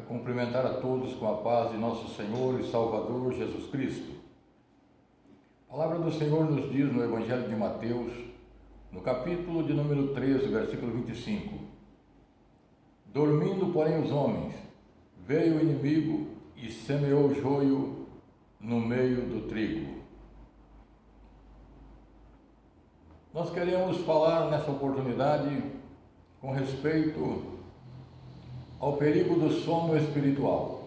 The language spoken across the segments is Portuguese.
cumprimentar a todos com a paz de nosso Senhor e Salvador Jesus Cristo. A palavra do Senhor nos diz no Evangelho de Mateus, no capítulo de número 13, versículo 25: Dormindo, porém, os homens, veio o inimigo e semeou o joio no meio do trigo. Nós queremos falar nessa oportunidade com respeito ao perigo do sono espiritual.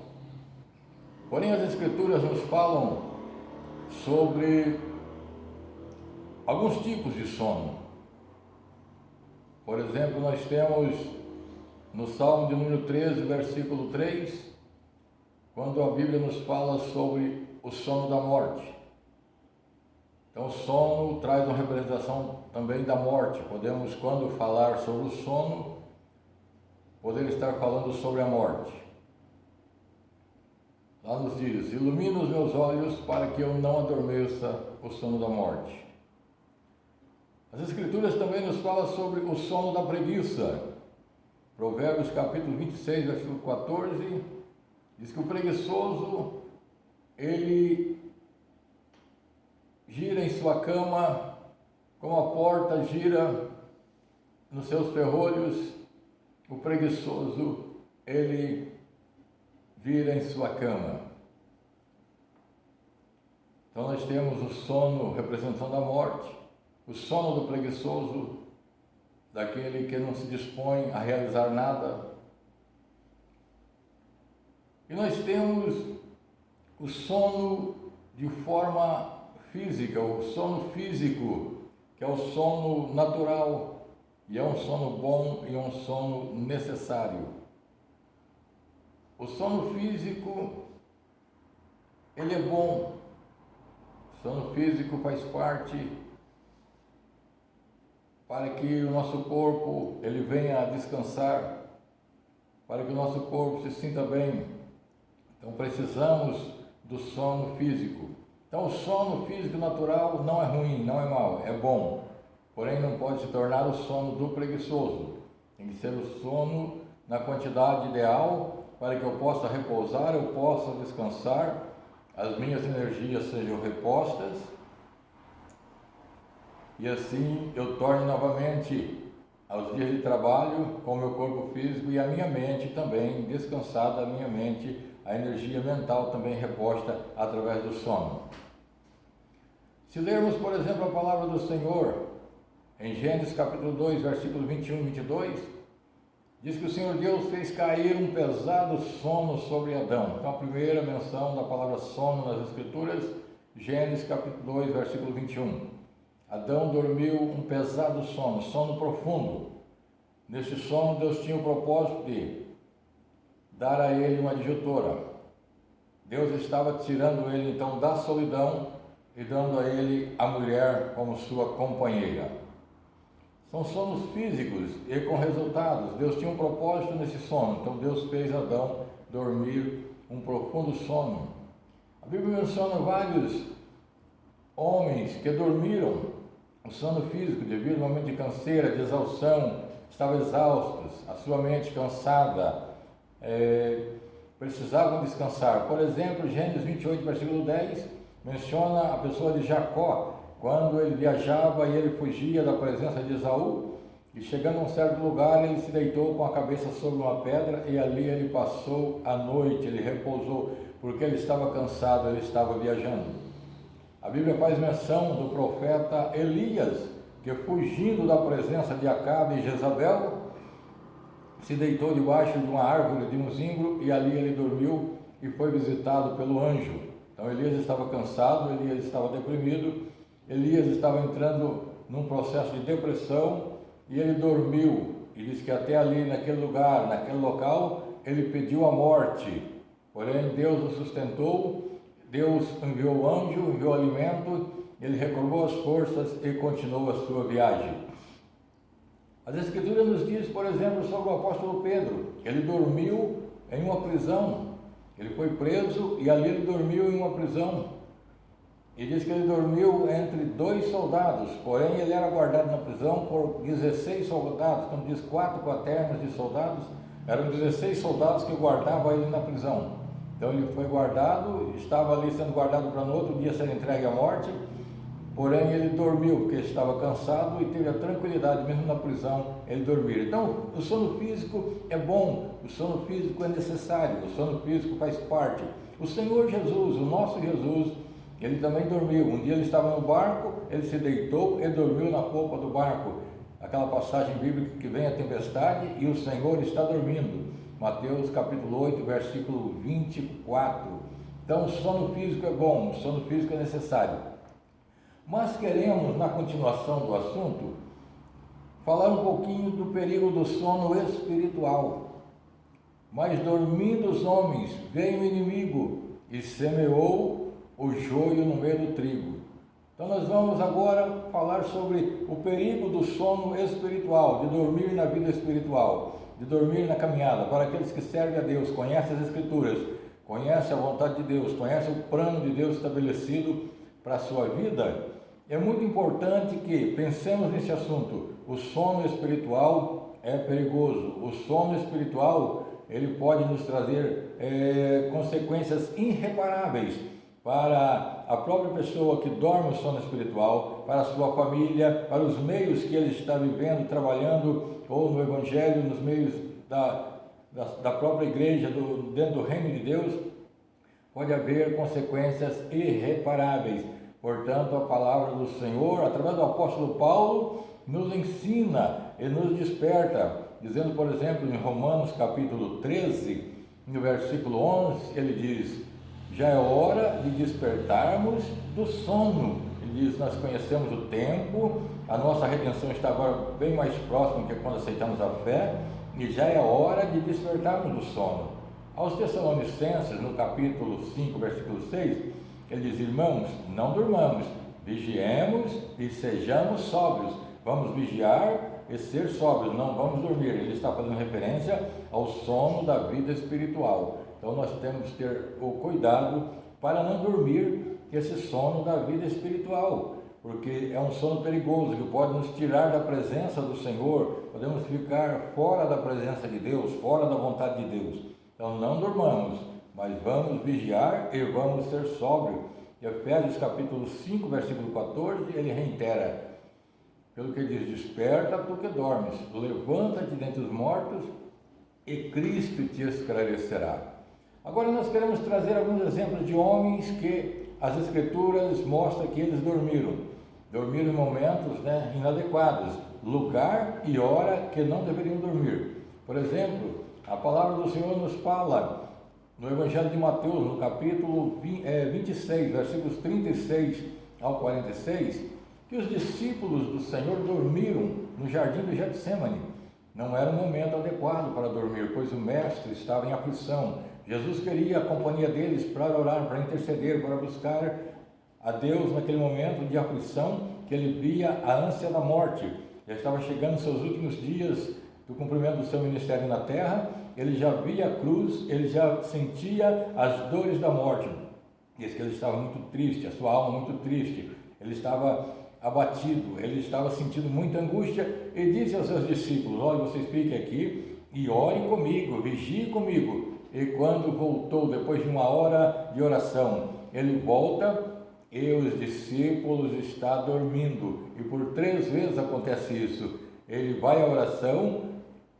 Porém, as Escrituras nos falam sobre alguns tipos de sono. Por exemplo, nós temos no Salmo de número 13, versículo 3, quando a Bíblia nos fala sobre o sono da morte. Então, o sono traz uma representação também da morte. Podemos, quando falar sobre o sono, poder estar falando sobre a morte. Lá nos diz: ilumina os meus olhos para que eu não adormeça o sono da morte. As Escrituras também nos falam sobre o sono da preguiça. Provérbios capítulo 26, versículo 14, diz que o preguiçoso, ele gira em sua cama como a porta gira nos seus ferrolhos. O preguiçoso, ele vira em sua cama. Então nós temos o sono representando a morte, o sono do preguiçoso, daquele que não se dispõe a realizar nada. E nós temos o sono de forma física, o sono físico, que é o sono natural. E é um sono bom e um sono necessário. O sono físico, ele é bom. O sono físico faz parte para que o nosso corpo ele venha a descansar, para que o nosso corpo se sinta bem. Então precisamos do sono físico. Então o sono físico natural não é ruim, não é mau, é bom. Porém, não pode se tornar o sono do preguiçoso. Tem que ser o sono na quantidade ideal para que eu possa repousar, eu possa descansar, as minhas energias sejam repostas e assim eu torne novamente aos dias de trabalho com o meu corpo físico e a minha mente também descansada, a minha mente, a energia mental também reposta através do sono. Se lermos, por exemplo, a palavra do Senhor, em Gênesis capítulo 2, versículo 21 e 22, diz que o Senhor Deus fez cair um pesado sono sobre Adão. Então, a primeira menção da palavra sono nas Escrituras, Gênesis capítulo 2, versículo 21. Adão dormiu um pesado sono, sono profundo. Neste sono, Deus tinha o propósito de dar a ele uma adjutora. Deus estava tirando ele, então, da solidão e dando a ele a mulher como sua companheira. São sonos físicos e com resultados. Deus tinha um propósito nesse sono. Então Deus fez Adão dormir um profundo sono. A Bíblia menciona vários homens que dormiram o sono físico devido a um momento de canseira, de exaustão, estavam exaustos, a sua mente cansada, precisavam descansar. Por exemplo, Gênesis 28, versículo 10, menciona a pessoa de Jacó, quando ele viajava e ele fugia da presença de Esaú, e chegando a um certo lugar, ele se deitou com a cabeça sobre uma pedra, e ali ele passou a noite, ele repousou, porque ele estava cansado, ele estava viajando. A Bíblia faz menção do profeta Elias, que fugindo da presença de Acabe e Jezabel, se deitou debaixo de uma árvore de um zimbro, e ali ele dormiu e foi visitado pelo anjo. Então Elias estava cansado, Elias estava deprimido, Elias estava entrando num processo de depressão e ele dormiu. E diz que até ali, naquele lugar, naquele local, ele pediu a morte. Porém, Deus o sustentou, Deus enviou o anjo, enviou alimento, ele recobrou as forças e continuou a sua viagem. As Escrituras nos diz, por exemplo, sobre o apóstolo Pedro. Ele dormiu em uma prisão. Ele foi preso e ali ele dormiu em uma prisão. E diz que ele dormiu entre 2 soldados, porém ele era guardado na prisão por 16 soldados, como diz 4 quaternos de soldados, Eram 16 soldados que guardavam ele na prisão. Então ele foi guardado, estava ali sendo guardado para no outro dia ser entregue à morte, porém ele dormiu, porque estava cansado e teve a tranquilidade, mesmo na prisão, ele dormir. Então o sono físico é bom, o sono físico é necessário, o sono físico faz parte. O Senhor Jesus, o nosso Jesus, ele também dormiu. Um dia ele estava no barco, ele se deitou e dormiu na polpa do barco. Aquela passagem bíblica que vem a tempestade e o Senhor está dormindo. Mateus capítulo 8, versículo 24. Então o sono físico é bom, o sono físico é necessário. Mas queremos, na continuação do assunto, falar um pouquinho do perigo do sono espiritual. Mas dormindo os homens, veio o inimigo e semeou o joio no meio do trigo. Então nós vamos agora falar sobre o perigo do sono espiritual, de dormir na vida espiritual, de dormir na caminhada. Para aqueles que servem a Deus, conhecem as Escrituras, conhecem a vontade de Deus, conhecem o plano de Deus estabelecido para a sua vida, é muito importante que pensemos nesse assunto. O sono espiritual é perigoso. O sono espiritual, ele pode nos trazer consequências irreparáveis para a própria pessoa que dorme o sono espiritual, para a sua família, para os meios que ele está vivendo, trabalhando, ou no Evangelho, nos meios da própria igreja, dentro do reino de Deus, pode haver consequências irreparáveis. Portanto, a palavra do Senhor, através do apóstolo Paulo, nos ensina e nos desperta, dizendo, por exemplo, em Romanos capítulo 13, no versículo 11, ele diz: já é hora de despertarmos do sono. Ele diz: nós conhecemos o tempo, a nossa redenção está agora bem mais próxima que quando aceitamos a fé, e já é hora de despertarmos do sono. Aos Tessalonicenses, no capítulo 5, versículo 6, ele diz: irmãos, não durmamos, vigiemos e sejamos sóbrios. Vamos vigiar e ser sóbrios, não vamos dormir. Ele está fazendo referência ao sono da vida espiritual. Então nós temos que ter o cuidado para não dormir esse sono da vida espiritual, porque é um sono perigoso que pode nos tirar da presença do Senhor, podemos ficar fora da presença de Deus, fora da vontade de Deus. Então não dormamos, mas vamos vigiar e vamos ser sóbrios. Efésios capítulo 5, versículo 14, ele reitera, pelo que diz: desperta tu que dormes, levanta-te dentre os mortos e Cristo te esclarecerá. Agora nós queremos trazer alguns exemplos de homens que as Escrituras mostram que eles dormiram em momentos inadequados, lugar e hora que não deveriam dormir. Por exemplo, a palavra do Senhor nos fala no Evangelho de Mateus, no capítulo 26, versículos 36 ao 46, que os discípulos do Senhor dormiram no jardim do Getsemane. Não era um momento adequado para dormir, pois o mestre estava em aflição. Jesus queria a companhia deles para orar, para interceder, para buscar a Deus naquele momento de aflição, que ele via a ânsia da morte. Já estava chegando nos seus últimos dias do cumprimento do seu ministério na terra, ele já via a cruz, ele já sentia as dores da morte. Diz que ele estava muito triste, a sua alma muito triste, ele estava abatido, ele estava sentindo muita angústia, e disse aos seus discípulos: olha, vocês fiquem aqui e orem comigo, vigiem comigo. E quando voltou, depois de uma hora de oração, ele volta e os discípulos estão dormindo. E por 3 vezes acontece isso. Ele vai à oração,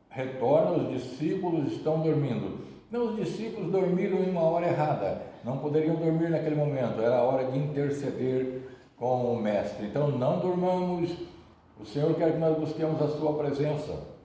retorna, os discípulos estão dormindo. Não, os discípulos dormiram em uma hora errada, não poderiam dormir naquele momento, era a hora de interceder com o Mestre. Então não durmamos, o Senhor quer que nós busquemos a sua presença.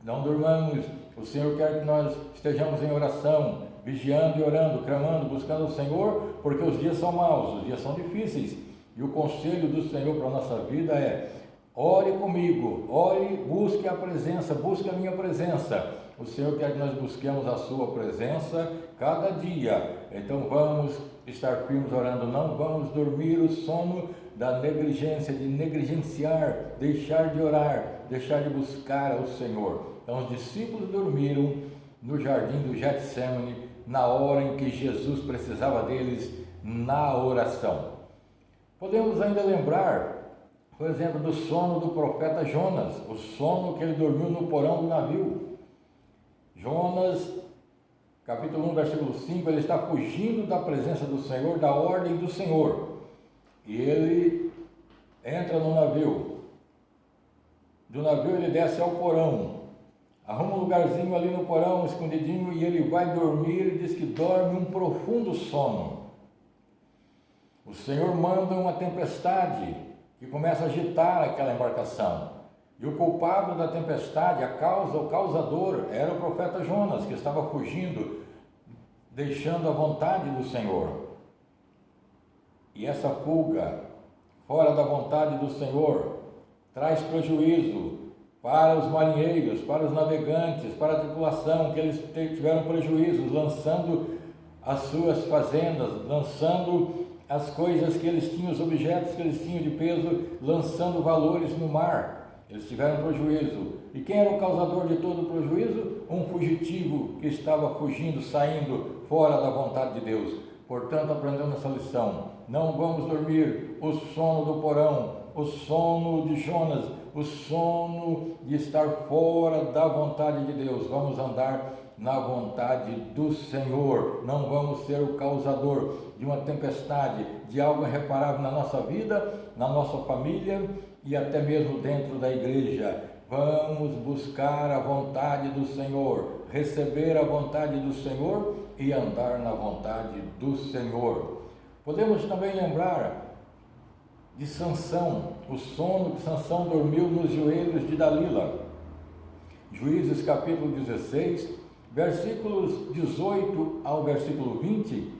Não durmamos, o Senhor quer que nós estejamos em oração, vigiando e orando, clamando, buscando o Senhor, porque os dias são maus, os dias são difíceis. E o conselho do Senhor para a nossa vida é: ore comigo, ore, busque a presença, busque a minha presença. O Senhor quer que nós busquemos a sua presença cada dia. Então vamos estar firmes orando, não vamos dormir o sono da negligência, de negligenciar, deixar de orar, deixar de buscar ao Senhor. Então os discípulos dormiram no jardim do Getsemane, na hora em que Jesus precisava deles na oração. Podemos ainda lembrar, por exemplo, do sono do profeta Jonas, o sono que ele dormiu no porão do navio. Jonas Jonas, capítulo 1, versículo 5, ele está fugindo da presença do Senhor, da ordem do Senhor. E ele entra no navio. Do navio ele desce ao porão. Arruma um lugarzinho ali no porão, escondidinho, e ele vai dormir, e diz que dorme um profundo sono. O Senhor manda uma tempestade que começa a agitar aquela embarcação. E o culpado da tempestade, o causador, era o profeta Jonas, que estava fugindo, deixando a vontade do Senhor. E essa fuga, fora da vontade do Senhor, traz prejuízo para os marinheiros, para os navegantes, para a tripulação, que eles tiveram prejuízos, lançando as suas fazendas, lançando as coisas que eles tinham, os objetos que eles tinham de peso, lançando valores no mar. Eles tiveram prejuízo. E quem era o causador de todo o prejuízo? Um fugitivo que estava fugindo, saindo fora da vontade de Deus. Portanto, aprendemos essa lição. Não vamos dormir o sono do porão, o sono de Jonas, o sono de estar fora da vontade de Deus. Vamos andar na vontade do Senhor. Não vamos ser o causador de uma tempestade, de algo irreparável na nossa vida, na nossa família e até mesmo dentro da igreja. Vamos buscar a vontade do Senhor, receber a vontade do Senhor e andar na vontade do Senhor. Podemos também lembrar de Sansão, o sono que Sansão dormiu nos joelhos de Dalila. Juízes capítulo 16, versículos 18 ao versículo 20,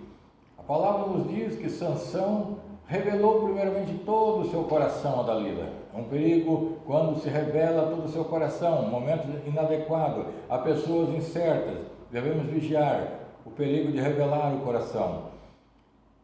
a palavra nos diz que Sansão revelou primeiramente todo o seu coração a Dalila. É um perigo quando se revela todo o seu coração, um momento inadequado. Há pessoas incertas, devemos vigiar o perigo de revelar o coração.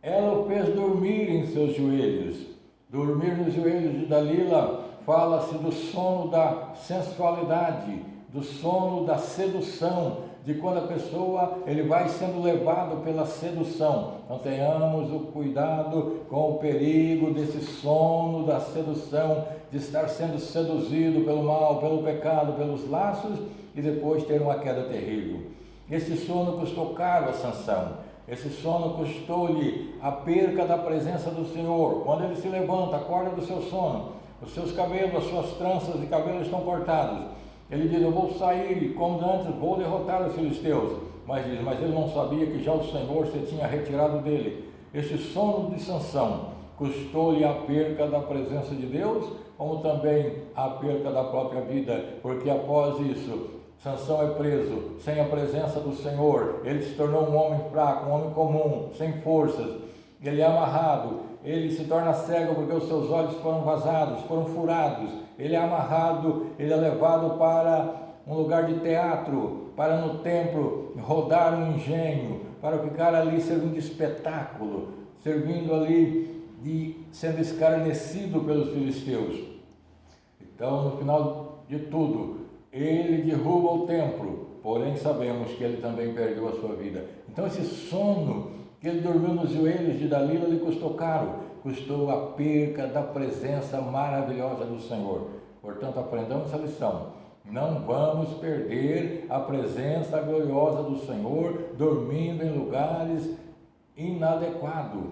Ela o fez dormir em seus joelhos. Dormir nos joelhos de Dalila fala-se do sono da sensualidade, do sono da sedução, de quando a pessoa ele vai sendo levado pela sedução. Então tenhamos o cuidado com o perigo desse sono da sedução, de estar sendo seduzido pelo mal, pelo pecado, pelos laços e depois ter uma queda terrível. Esse sono custou caro a Sansão. Esse sono custou-lhe a perca da presença do Senhor. Quando ele se levanta, acorda do seu sono, os seus cabelos, as suas tranças de cabelo estão cortados. Ele diz, eu vou sair, como antes, vou derrotar os filisteus. Mas ele não sabia que já o Senhor se tinha retirado dele. Esse sono de Sansão custou-lhe a perca da presença de Deus, como também a perca da própria vida, porque após isso, Sansão é preso, sem a presença do Senhor, ele se tornou um homem fraco, um homem comum, sem forças, ele é amarrado, ele se torna cego porque os seus olhos foram vazados, foram furados, ele é amarrado, ele é levado para um lugar de teatro, para no templo rodar um engenho, para ficar ali servindo de espetáculo, servindo ali sendo escarnecido pelos filisteus. Então, no final de tudo, ele derruba o templo, porém sabemos que ele também perdeu a sua vida. Então esse sono que ele dormiu nos joelhos de Dalila lhe custou caro, custou a perca da presença maravilhosa do Senhor. Portanto, aprendamos essa lição. Não vamos perder a presença gloriosa do Senhor dormindo em lugares inadequados.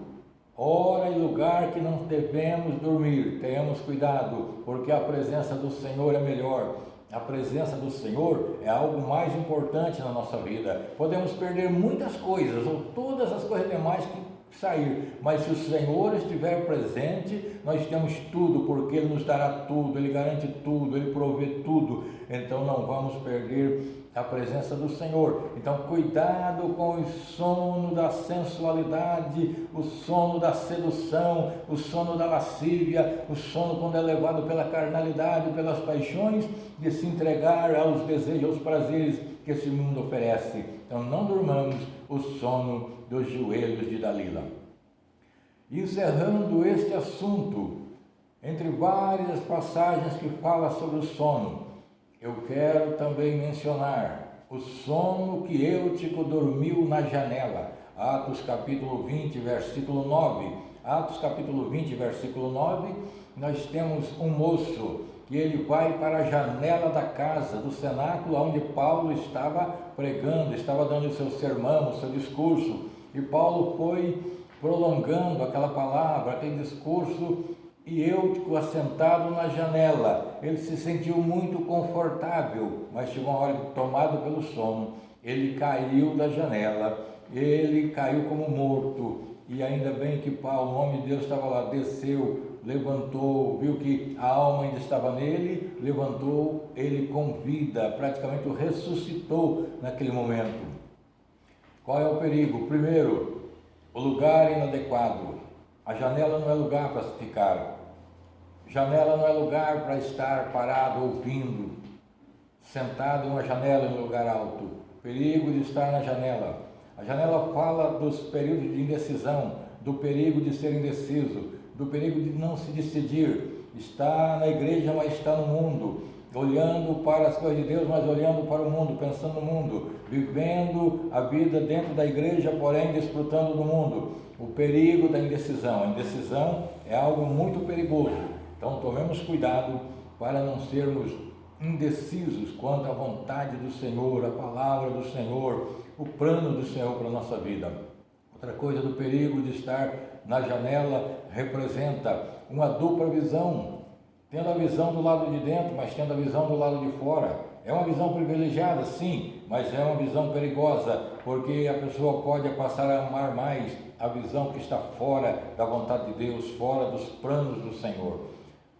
Hora e lugar que não devemos dormir. Tenhamos cuidado, porque a presença do Senhor é melhor. A presença do Senhor é algo mais importante na nossa vida. Podemos perder muitas coisas, ou todas as coisas demais que sair, mas se o Senhor estiver presente, nós temos tudo, porque Ele nos dará tudo, Ele garante tudo, Ele provê tudo. Então não vamos perder a presença do Senhor. Então cuidado com o sono da sensualidade, o sono da sedução, o sono da lascívia, o sono quando é levado pela carnalidade, pelas paixões, de se entregar aos desejos, aos prazeres que esse mundo oferece. Então não durmamos o sono dos joelhos de Dalila. Encerrando este assunto, entre várias passagens que falam sobre o sono, eu quero também mencionar o sono que Eutico dormiu na janela. Atos capítulo 20, versículo 9. Atos capítulo 20, versículo 9, nós temos um moço que ele vai para a janela da casa, do cenáculo, onde Paulo estava pregando, estava dando o seu sermão, o seu discurso. E Paulo foi prolongando aquela palavra, aquele discurso, e Eutico, assentado na janela, ele se sentiu muito confortável, mas chegou uma hora que, tomado pelo sono, ele caiu da janela, ele caiu como morto. E ainda bem que Paulo, o homem de Deus, estava lá, desceu, levantou, viu que a alma ainda estava nele, levantou ele com vida, praticamente o ressuscitou naquele momento. Qual é o perigo? Primeiro, o lugar inadequado. A janela não é lugar para se ficar. Janela não é lugar para estar parado ouvindo, sentado em uma janela em um lugar alto. Perigo de estar na janela. A janela fala dos períodos de indecisão, do perigo de ser indeciso, do perigo de não se decidir. Está na igreja, mas está no mundo, olhando para as coisas de Deus, mas olhando para o mundo, pensando no mundo, vivendo a vida dentro da igreja, porém desfrutando do mundo. O perigo da indecisão. A indecisão é algo muito perigoso. Então tomemos cuidado para não sermos indecisos quanto à vontade do Senhor, a palavra do Senhor, o plano do Senhor para a nossa vida. Outra coisa do perigo de estar na janela representa uma dupla visão, tendo a visão do lado de dentro, mas tendo a visão do lado de fora. É uma visão privilegiada, sim, mas é uma visão perigosa, porque a pessoa pode passar a amar mais a visão que está fora da vontade de Deus, fora dos planos do Senhor.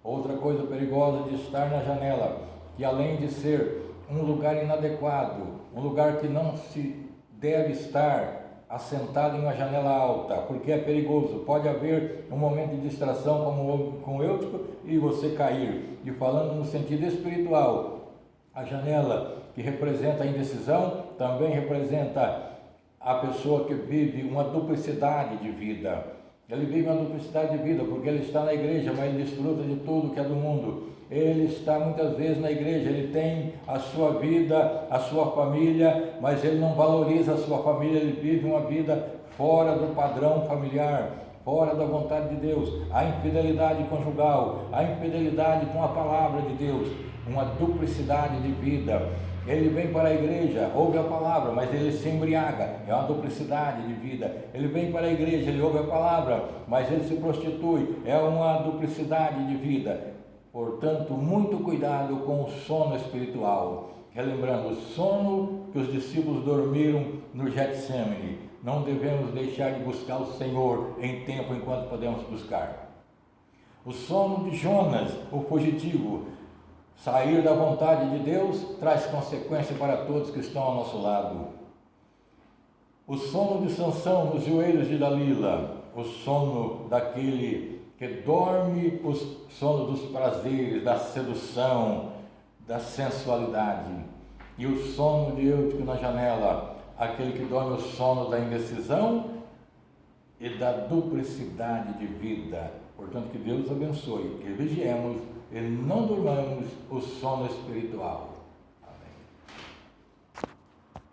Outra coisa perigosa de estar na janela, que além de ser um lugar inadequado, um lugar que não se deve estar assentado em uma janela alta, porque é perigoso. Pode haver um momento de distração como com o Eutico e você cair. E falando no sentido espiritual, a janela que representa a indecisão também representa a pessoa que vive uma duplicidade de vida. Ele vive uma duplicidade de vida, porque ele está na igreja, mas ele desfruta de tudo que é do mundo. Ele está muitas vezes na igreja, ele tem a sua vida, a sua família, mas ele não valoriza a sua família, ele vive uma vida fora do padrão familiar, fora da vontade de Deus. A infidelidade conjugal, a infidelidade com a palavra de Deus, uma duplicidade de vida. Ele vem para a igreja, ouve a palavra, mas ele se embriaga, é uma duplicidade de vida. Ele vem para a igreja, ele ouve a palavra, mas ele se prostitui, é uma duplicidade de vida. Portanto, muito cuidado com o sono espiritual. Relembrando, o sono que os discípulos dormiram no Getsemane. Não devemos deixar de buscar o Senhor em tempo enquanto podemos buscar. O sono de Jonas, o fugitivo. Sair da vontade de Deus traz consequência para todos que estão ao nosso lado. O sono de Sansão nos joelhos de Dalila, o sono daquele que dorme, o sono dos prazeres, da sedução, da sensualidade. E o sono de Eutico na janela, aquele que dorme o sono da indecisão e da duplicidade de vida. Portanto, que Deus abençoe, que vigiemos e não durmamos o sono espiritual.